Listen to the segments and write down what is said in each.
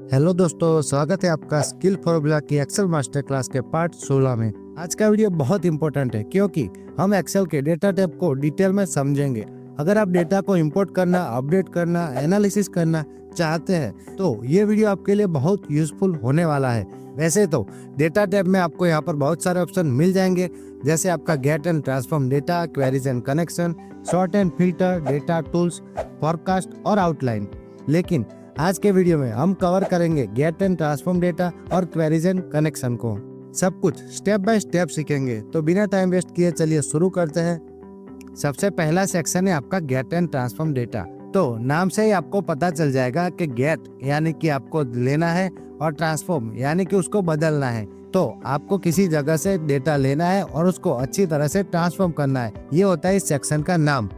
Hello दोस्तों, स्वागत है आपका स्किल फॉर्मूला की एक्सेल मास्टर क्लास के पार्ट 16 में। आज का वीडियो बहुत इंपॉर्टेंट है क्योंकि हम एक्सेल के डेटा टाइप को डिटेल में समझेंगे। अगर आप डेटा को इंपोर्ट करना, अपडेट करना, एनालिसिस करना चाहते हैं तो ये वीडियो आपके लिए बहुत यूजफुल होने वाला है। वैसे तो डेटा टाइप में आपको यहाँ पर बहुत सारे ऑप्शन मिल जाएंगे, जैसे आपका get and transform data, queries and connection, sort and filter, data tools, forecast और आउटलाइन। लेकिन आज के वीडियो में हम कवर करेंगे गेट एंड ट्रांसफॉर्म डेटा और क्वेरीज एंड कनेक्शन को। सब कुछ स्टेप बाय स्टेप सीखेंगे, तो बिना टाइम वेस्ट किए चलिए शुरू करते हैं। सबसे पहला सेक्शन है आपका गेट एंड ट्रांसफॉर्म डेटा। तो नाम से ही आपको पता चल जाएगा कि गेट यानी कि आपको लेना है और ट्रांसफॉर्म यानी कि उसको बदलना है। तो आपको किसी जगह से डेटा लेना है और उसको अच्छी तरह से ट्रांसफॉर्म करना है। ये होता है इस सेक्शन का नाम।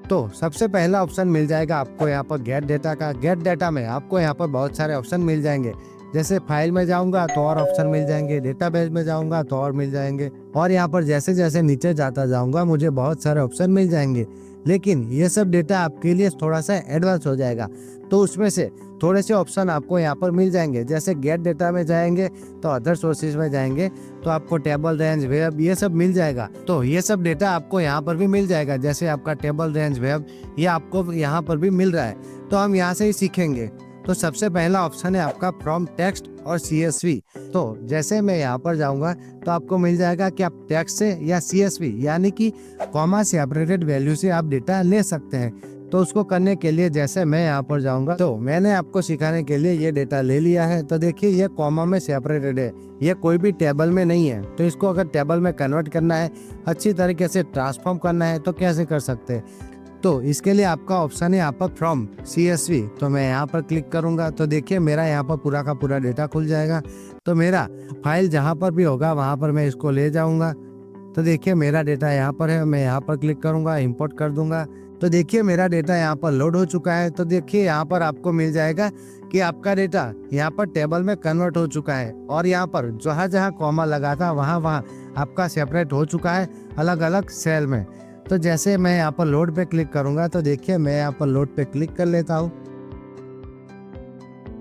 तो सबसे पहला ऑप्शन मिल जाएगा आपको यहाँ पर गेट डेटा का। गेट डेटा में आपको यहाँ पर बहुत सारे ऑप्शन मिल जाएंगे, जैसे फाइल में जाऊंगा तो और ऑप्शन मिल जाएंगे, डेटाबेस में जाऊंगा तो और मिल जाएंगे, और यहाँ पर जैसे जैसे नीचे जाता जाऊंगा मुझे बहुत सारे ऑप्शन मिल जाएंगे। लेकिन ये सब डेटा आपके लिए थोड़ा सा एडवांस हो जाएगा, तो उसमें से थोड़े से ऑप्शन आपको यहाँ पर मिल जाएंगे। जैसे गेट डेटा में जाएंगे तो अदर सोर्सेज में जाएंगे तो आपको टेबल, रेंज, वेब ये सब मिल जाएगा। तो ये सब डेटा आपको यहाँ पर भी मिल जाएगा, जैसे आपका टेबल, रेंज, वेब ये आपको यहाँ पर भी मिल रहा है। तो हम यहाँ से ही सीखेंगे। तो सबसे पहला ऑप्शन है आपका फ्रॉम टेक्स्ट और CSV। तो जैसे मैं यहाँ पर जाऊंगा तो आपको मिल जाएगा कि आप टेक्स्ट से या CSV यानी कि कॉमा सेपरेटेड वैल्यू से आप डेटा ले सकते हैं। तो उसको करने के लिए जैसे मैं यहाँ पर जाऊंगा तो मैंने आपको सिखाने के लिए ये डेटा ले लिया है। तो देखिए ये कॉमा में सेपरेटेड है, ये कोई भी टेबल में नहीं है। तो इसको अगर टेबल में कन्वर्ट करना है, अच्छी तरीके से ट्रांसफॉर्म करना है तो कैसे कर सकते हैं। तो इसके लिए आपका ऑप्शन है यहाँ पर फ्रॉम CSV। तो मैं यहाँ पर क्लिक करूंगा तो देखिए मेरा यहाँ पर पूरा का पूरा डेटा खुल जाएगा। तो मेरा फाइल जहाँ पर भी होगा वहाँ पर मैं इसको ले जाऊंगा। तो देखिए मेरा डेटा यहाँ पर है, मैं यहाँ पर क्लिक करूंगा, इंपोर्ट कर दूंगा। तो देखिए मेरा डेटा यहाँ पर लोड हो चुका है। तो देखिए यहाँ पर आपको मिल जाएगा कि आपका डेटा यहाँ पर टेबल में कन्वर्ट हो चुका है, और यहाँ पर जहाँ जहाँ कॉमा लगा था वहाँ वहाँ आपका सेपरेट हो चुका है अलग अलग सेल में। तो जैसे मैं यहाँ पर लोड पे क्लिक करूंगा तो देखिए मैं यहाँ पर लोड पे क्लिक कर लेता हूँ।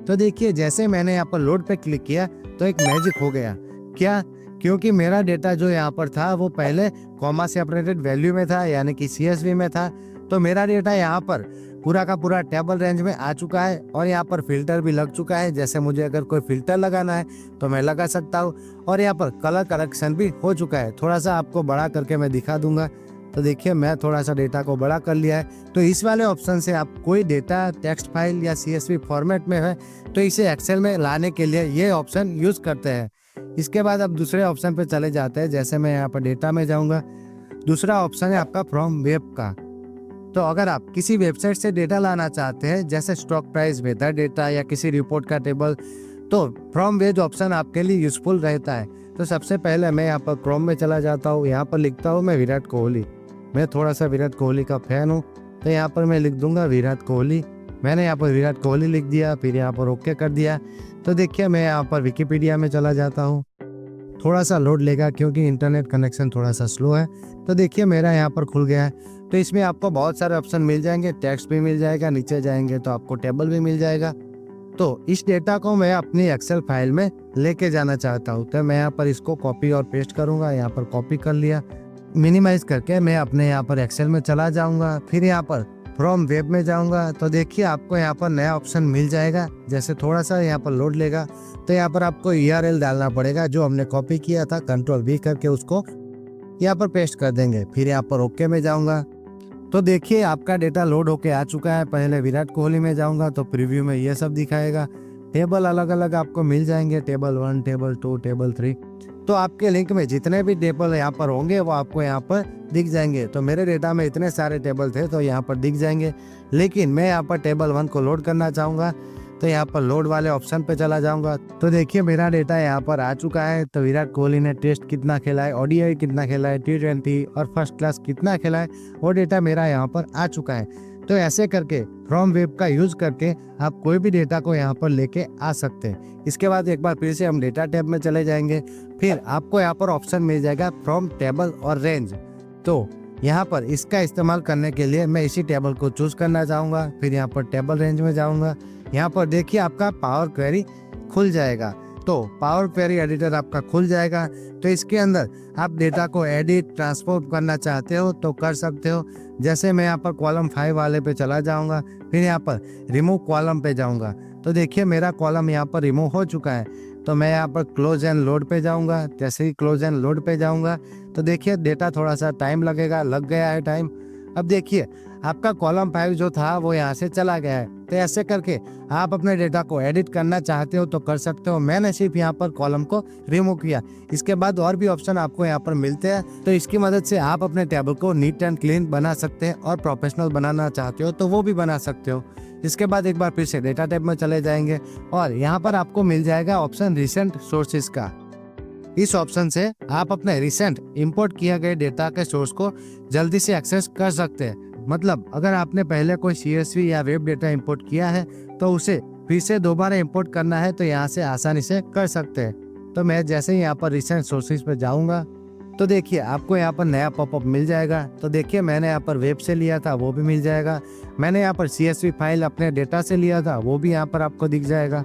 तो देखिए जैसे मैंने यहाँ पर लोड पे क्लिक किया तो एक मैजिक हो गया। क्या? क्योंकि मेरा डेटा जो यहाँ पर था वो पहले कॉमा सेपरेटेड वैल्यू में था यानी कि CSV में था। तो मेरा डेटा यहाँ पर पूरा का पूरा टेबल रेंज में आ चुका है, और यहाँ पर फिल्टर भी लग चुका है। जैसे मुझे अगर कोई फिल्टर लगाना है तो मैं लगा सकता हूँ, और यहाँ पर कलर करेक्शन भी हो चुका है। थोड़ा सा आपको बड़ा करके मैं दिखा दूंगा। तो देखिए मैं थोड़ा सा डेटा को बड़ा कर लिया है। तो इस वाले ऑप्शन से आप कोई डेटा टेक्स्ट फाइल या CSV फॉर्मेट में है तो इसे एक्सेल में लाने के लिए ये ऑप्शन यूज करते हैं। इसके बाद आप दूसरे ऑप्शन पे चले जाते हैं। जैसे मैं यहाँ पर डेटा में जाऊंगा, दूसरा ऑप्शन है आपका फ्रॉम वेब का। तो अगर आप किसी वेबसाइट से डेटा लाना चाहते हैं, जैसे स्टॉक प्राइस, वेदर डेटा या किसी रिपोर्ट का टेबल, तो फ्रॉम वेब ऑप्शन आपके लिए यूजफुल रहता है। तो सबसे पहले मैं यहाँ पर क्रोम में चला जाता हूँ, यहाँ पर लिखता हूँ मैं विराट कोहली। मैं थोड़ा सा विराट कोहली का फैन हूँ, तो यहाँ पर मैं लिख दूंगा विराट कोहली। मैंने यहाँ पर विराट कोहली लिख दिया, फिर यहाँ पर ओके कर दिया। तो देखिए मैं यहाँ पर विकिपीडिया में चला जाता हूँ। थोड़ा सा लोड लेगा क्योंकि इंटरनेट कनेक्शन थोड़ा सा स्लो है। तो देखिए मेरा यहाँ पर खुल गया है। तो इसमें आपको बहुत सारे ऑप्शन मिल जाएंगे, टेक्स्ट भी मिल जाएगा, नीचे जाएंगे तो आपको टेबल भी मिल जाएगा। तो इस डेटा को मैं अपनी एक्सेल फाइल में लेके जाना चाहता हूँ, तो मैं यहाँ पर इसको कॉपी और पेस्ट करूंगा। यहाँ पर कॉपी कर लिया, मिनिमाइज करके मैं अपने यहाँ पर एक्सेल में चला जाऊंगा। फिर यहाँ पर फ्रॉम वेब में जाऊंगा तो देखिए आपको यहाँ पर नया ऑप्शन मिल जाएगा। जैसे थोड़ा सा यहाँ पर लोड लेगा तो यहाँ पर आपको URL डालना पड़ेगा जो हमने कॉपी किया था। Ctrl+V करके उसको यहाँ पर पेस्ट कर देंगे। फिर यहाँ पर ओके में जाऊंगा तो देखिए आपका डेटा लोड होके आ चुका है। पहले विराट कोहली में जाऊंगा तो प्रीव्यू में ये सब दिखाएगा। टेबल अलग अलग आपको मिल जाएंगे, टेबल 1, टेबल 2, टेबल 3। तो आपके लिंक में जितने भी टेबल यहाँ पर होंगे वो आपको यहाँ पर दिख जाएंगे। तो मेरे डेटा में इतने सारे टेबल थे तो यहाँ पर दिख जाएंगे। लेकिन मैं यहाँ पर टेबल 1 को लोड करना चाहूँगा तो यहाँ पर लोड वाले ऑप्शन पे चला जाऊंगा। तो देखिए मेरा डेटा यहाँ पर आ चुका है। तो विराट कोहली ने टेस्ट कितना खेला है, ODI कितना खेला है, T20 और फर्स्ट क्लास कितना खेला है, वो डेटा मेरा यहाँ पर आ चुका है। तो ऐसे करके फ्रॉम वेब का यूज करके आप कोई भी डेटा को यहाँ पर लेके आ सकते हैं। इसके बाद एक बार फिर से हम डेटा टैब में चले जाएंगे। फिर आपको यहाँ पर ऑप्शन मिल जाएगा फ्रॉम टेबल और रेंज। तो यहाँ पर इसका इस्तेमाल करने के लिए मैं इसी टेबल को चूज करना चाहूँगा। फिर यहाँ पर टेबल रेंज में जाऊँगा, यहाँ पर देखिए आपका पावर क्वेरी खुल जाएगा। तो पावर क्वेरी एडिटर आपका खुल जाएगा। तो इसके अंदर आप डेटा को एडिट ट्रांसपोर्ट करना चाहते हो तो कर सकते हो। जैसे मैं यहाँ पर कॉलम 5 वाले पे चला जाऊंगा, फिर यहाँ पर रिमूव कॉलम पे जाऊंगा। तो देखिए मेरा कॉलम यहाँ पर रिमूव हो चुका है। तो मैं यहाँ पर क्लोज एंड लोड पे जाऊंगा। जैसे ही क्लोज एंड लोड पे जाऊंगा तो देखिए डेटा थोड़ा सा टाइम लगेगा, लग गया है टाइम। अब देखिए आपका कॉलम 5 जो था वो यहाँ से चला गया है। तो ऐसे करके आप अपने डेटा को एडिट करना चाहते हो तो कर सकते हो। मैंने सिर्फ यहाँ पर कॉलम को रिमूव किया। इसके बाद और भी ऑप्शन आपको यहाँ पर मिलते हैं। तो इसकी मदद से आप अपने टेबल को नीट एंड क्लीन बना सकते हैं और प्रोफेशनल बनाना चाहते हो तो वो भी बना सकते हो। इसके बाद एक बार फिर से डेटा टैब में चले जाएंगे और यहाँ पर आपको मिल जाएगा ऑप्शन रिसेंट सोर्सेज का। इस ऑप्शन से आप अपने रिसेंट इंपोर्ट किए गए डेटा के सोर्स को जल्दी से एक्सेस कर सकते हैं। मतलब अगर आपने पहले कोई CSV या वेब डेटा इंपोर्ट किया है तो उसे फिर से दोबारा इंपोर्ट करना है तो यहाँ से आसानी से कर सकते हैं। तो मैं जैसे ही यहाँ पर रिसेंट सोर्सेज पे जाऊँगा तो देखिए आपको यहाँ पर नया पॉपअप मिल जाएगा। तो देखिए मैंने यहाँ पर वेब से लिया था वो भी मिल जाएगा। मैंने यहाँ पर CSV फाइल अपने डेटा से लिया था वो भी यहाँ पर आपको दिख जाएगा।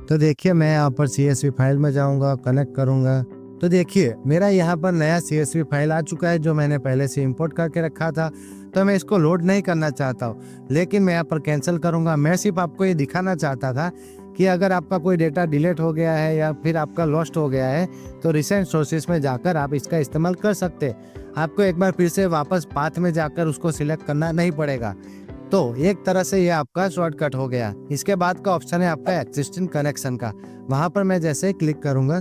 तो देखिए मैं यहाँ पर CSV फाइल में जाऊँगा, कनेक्ट करूँगा। तो देखिए मेरा यहाँ पर नया CSV फाइल आ चुका है जो मैंने पहले से इंपोर्ट करके रखा था। तो मैं इसको लोड नहीं करना चाहता हूँ, लेकिन मैं यहाँ पर कैंसिल करूँगा। मैं सिर्फ आपको ये दिखाना चाहता था कि अगर आपका कोई डेटा डिलीट हो गया है या फिर आपका लॉस्ट हो गया है तो रिसेंट सोर्सेज में जाकर आप इसका इस्तेमाल कर सकते हैं। आपको एक बार फिर से वापस पाथ में जाकर उसको सिलेक्ट करना नहीं पड़ेगा। तो एक तरह से ये आपका शॉर्टकट हो गया। इसके बाद का ऑप्शन है आपका एक्सिस्टिंग कनेक्शन का। वहाँ पर मैं जैसे क्लिक करूँगा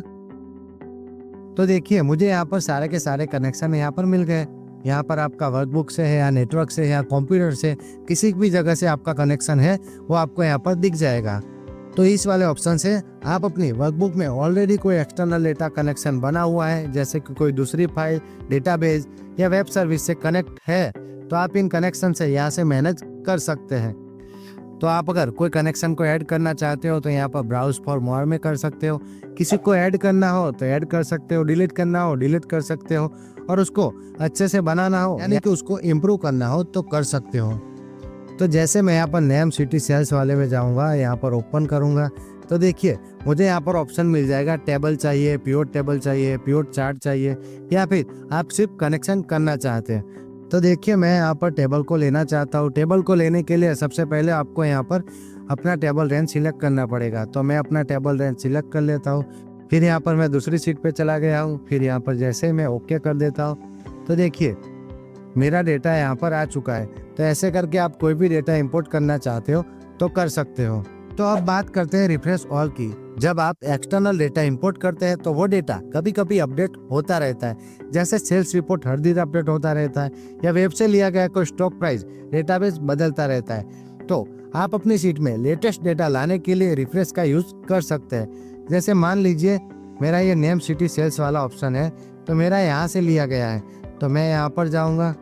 तो देखिए मुझे यहाँ पर सारे के सारे कनेक्शन यहाँ पर मिल गए। यहाँ पर आपका वर्कबुक से है या नेटवर्क से है या कंप्यूटर से, किसी भी जगह से आपका कनेक्शन है वो आपको यहाँ पर दिख जाएगा। तो इस वाले ऑप्शन से आप अपनी वर्कबुक में ऑलरेडी कोई एक्सटर्नल डेटा कनेक्शन बना हुआ है, जैसे कि कोई दूसरी फाइल, डेटाबेस या वेब सर्विस से कनेक्ट है, तो आप इन कनेक्शन से यहाँ से मैनेज कर सकते हैं। तो आप अगर कोई कनेक्शन को ऐड करना चाहते हो तो यहाँ पर ब्राउज फॉर मोर में कर सकते हो। किसी को ऐड करना हो तो ऐड कर सकते हो, डिलीट करना हो डिलीट कर सकते हो, और उसको अच्छे से बनाना हो यानी कि उसको इम्प्रूव करना हो तो कर सकते हो। तो जैसे मैं यहाँ पर नेम सिटी सेल्स वाले में जाऊँगा, यहाँ पर ओपन करूँगा तो देखिए मुझे यहाँ पर ऑप्शन मिल जाएगा टेबल चाहिए, पिवट टेबल चाहिए, पिवट चार्ट चाहिए, या फिर आप सिर्फ कनेक्शन करना चाहते हैं। तो देखिए मैं यहाँ पर टेबल को लेना चाहता हूँ। टेबल को लेने के लिए सबसे पहले आपको यहाँ पर अपना टेबल रेंज सिलेक्ट करना पड़ेगा। तो मैं अपना टेबल रेंज सिलेक्ट कर लेता हूँ। फिर यहाँ पर मैं दूसरी सीट पे चला गया हूँ। फिर यहाँ पर जैसे मैं ओके कर देता हूँ तो देखिए मेरा डेटा यहाँ पर आ चुका है। तो ऐसे करके आप कोई भी डेटा इंपोर्ट करना चाहते हो तो कर सकते हो। तो अब बात करते हैं रिफ्रेश ऑल की। जब आप एक्सटर्नल डेटा इंपोर्ट करते हैं तो वो डेटा कभी कभी अपडेट होता रहता है, जैसे सेल्स रिपोर्ट हर दिन अपडेट होता रहता है, या वेब से लिया गया कोई स्टॉक प्राइस, डेटाबेस बदलता रहता है। तो आप अपनी सीट में लेटेस्ट डेटा लाने के लिए रिफ्रेश का यूज कर सकते हैं। जैसे मान लीजिए मेरा ये नेम सिटी सेल्स वाला ऑप्शन है तो मेरा यहाँ से लिया गया है। तो मैं यहाँ पर जाऊँगा,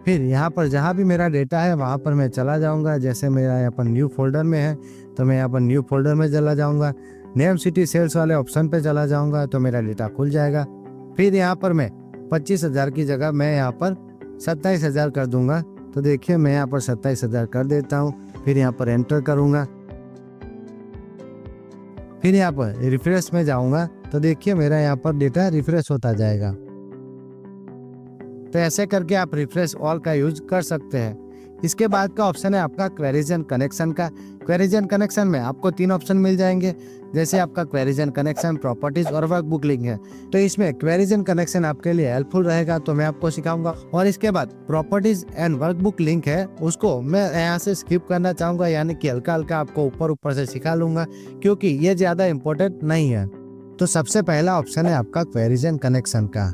फिर यहाँ पर जहाँ भी मेरा डेटा है वहाँ पर मैं चला जाऊँगा। जैसे मेरा यहाँ पर न्यू फोल्डर में है तो मैं यहाँ पर न्यू फोल्डर में चला जाऊँगा, नेम सिटी सेल्स वाले ऑप्शन पे चला जाऊँगा तो मेरा डेटा खुल जाएगा। फिर यहाँ पर मैं 25,000 की जगह मैं यहाँ पर 27,000 कर दूंगा। तो देखिए मैं यहाँ पर 27,000 कर देता हूँ। फिर यहाँ पर एंटर करूँगा, फिर यहाँ पर रिफ्रेश में जाऊँगा तो देखिए मेरा यहाँ पर डेटा रिफ्रेश होता जाएगा। तो ऐसे करके आप रिफ्रेश ऑल का यूज कर सकते हैं। इसके बाद का ऑप्शन है आपका क्वेरीज एंड कनेक्शन का। क्वेरीज एंड कनेक्शन में आपको 3 ऑप्शन मिल जाएंगे, जैसे आपका क्वेरीज एंड कनेक्शन, प्रॉपर्टीज और वर्कबुक लिंक है। तो इसमें क्वेरीज एंड कनेक्शन आपके लिए हेल्पफुल रहेगा तो मैं आपको सिखाऊंगा, और इसके बाद प्रॉपर्टीज एंड वर्कबुक लिंक है उसको मैं यहाँ से स्किप करना चाहूंगा, यानी कि हल्का हल्का आपको ऊपर ऊपर से सिखा लूंगा क्योंकि ये ज्यादा इंपॉर्टेंट नहीं है। तो सबसे पहला ऑप्शन है आपका क्वेरीज एंड कनेक्शन का।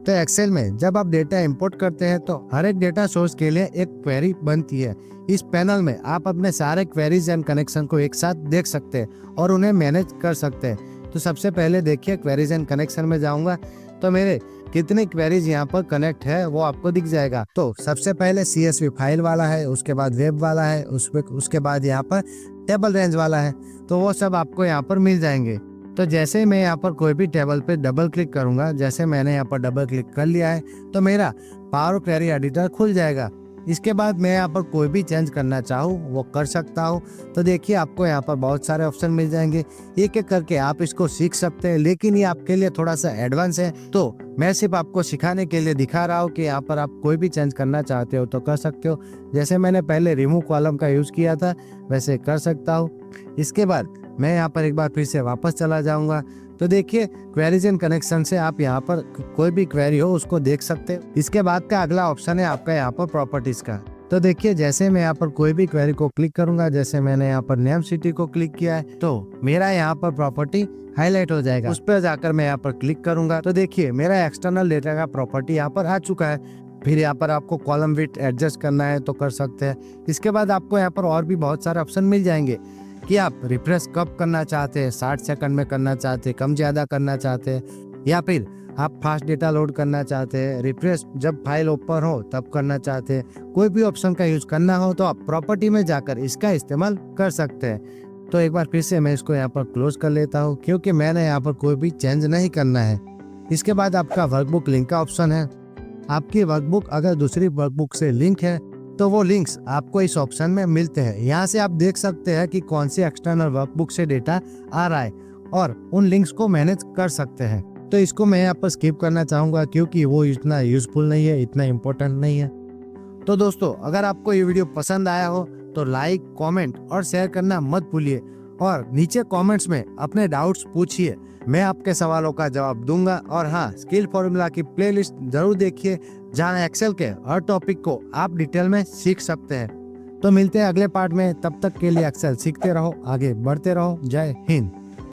तो एक्सेल में जब आप डेटा इंपोर्ट करते हैं तो हर एक डेटा सोर्स के लिए एक क्वेरी बनती है। इस पैनल में आप अपने सारे क्वेरीज एंड कनेक्शन को एक साथ देख सकते हैं और उन्हें मैनेज कर सकते हैं। तो सबसे पहले देखिए क्वेरीज एंड कनेक्शन में जाऊंगा तो मेरे कितने क्वेरीज यहाँ पर कनेक्ट है वो आपको दिख जाएगा। तो सबसे पहले CSV फाइल वाला है, उसके बाद वेब वाला है, उसके बाद यहाँ पर टेबल रेंज वाला है। तो वो सब आपको यहाँ पर मिल जाएंगे। तो जैसे मैं यहाँ पर कोई भी टेबल पे डबल क्लिक करूंगा, जैसे मैंने यहाँ पर डबल क्लिक कर लिया है तो मेरा पावर क्वेरी एडिटर खुल जाएगा। इसके बाद मैं यहाँ पर कोई भी चेंज करना चाहूँ वो कर सकता हूँ। तो देखिए आपको यहाँ पर बहुत सारे ऑप्शन मिल जाएंगे, एक एक करके आप इसको सीख सकते हैं, लेकिन ये आपके लिए थोड़ा सा एडवांस है, तो मैं सिर्फ आपको सिखाने के लिए दिखा रहा हूँ कि यहाँ पर आप कोई भी चेंज करना चाहते हो तो कर सकते हो। जैसे मैंने पहले रिमूव कॉलम का यूज़ किया था वैसे कर सकता हूँ। इसके बाद मैं यहाँ पर एक बार फिर से वापस चला जाऊँगा। तो देखिए क्वेरीज एंड कनेक्शन से आप यहाँ पर कोई भी क्वेरी हो उसको देख सकते हो। इसके बाद का अगला ऑप्शन है आपका यहाँ पर प्रॉपर्टीज का। तो देखिए जैसे मैं यहाँ पर कोई भी क्वेरी को क्लिक करूंगा, जैसे मैंने यहाँ पर नेम सिटी को क्लिक किया है तो मेरा यहाँ पर प्रॉपर्टी हाईलाइट हो जाएगा। उस पर जाकर मैं यहाँ पर क्लिक करूंगा तो देखिए मेरा एक्सटर्नल डेटा का प्रॉपर्टी यहाँ पर आ चुका है। फिर यहाँ पर आपको कॉलम विड्थ एडजस्ट करना है तो कर सकते हैं। इसके बाद आपको यहाँ पर और भी बहुत सारे ऑप्शन मिल जाएंगे कि आप रिफ्रेश कब करना चाहते हैं, 60 सेकंड में करना चाहते हैं, कम ज़्यादा करना चाहते हैं, या फिर आप फास्ट डेटा लोड करना चाहते हैं, रिफ्रेश जब फाइल ओपन हो तब करना चाहते हैं। कोई भी ऑप्शन का यूज करना हो तो आप प्रॉपर्टी में जाकर इसका इस्तेमाल कर सकते हैं। तो एक बार फिर से मैं इसको यहाँ पर क्लोज कर लेता हूँ क्योंकि मैंने यहाँ पर कोई भी चेंज नहीं करना है। इसके बाद आपका वर्कबुक लिंक का ऑप्शन है। आपकी वर्कबुक अगर दूसरी वर्कबुक से लिंक है तो वो लिंक्स आपको इस ऑप्शन में मिलते हैं। यहाँ से आप देख सकते हैं कि कौन सी एक्सटर्नल वर्कबुक से डेटा आ रहा है और उन लिंक्स को मैनेज कर सकते हैं। तो इसको मैं यहाँ पर स्किप करना चाहूँगा क्योंकि वो इतना यूजफुल नहीं है, इतना इम्पोर्टेंट नहीं है। तो दोस्तों अगर आपको ये वीडियो पसंद आया हो तो लाइक, कमेंट और शेयर करना मत भूलिए और नीचे कमेंट्स में अपने डाउट्स पूछिए, मैं आपके सवालों का जवाब दूंगा। और हाँ, स्किल फॉर्मूला की प्लेलिस्ट जरूर देखिए जहाँ एक्सेल के हर टॉपिक को आप डिटेल में सीख सकते हैं। तो मिलते हैं अगले पार्ट में, तब तक के लिए एक्सेल सीखते रहो, आगे बढ़ते रहो। जय हिंद।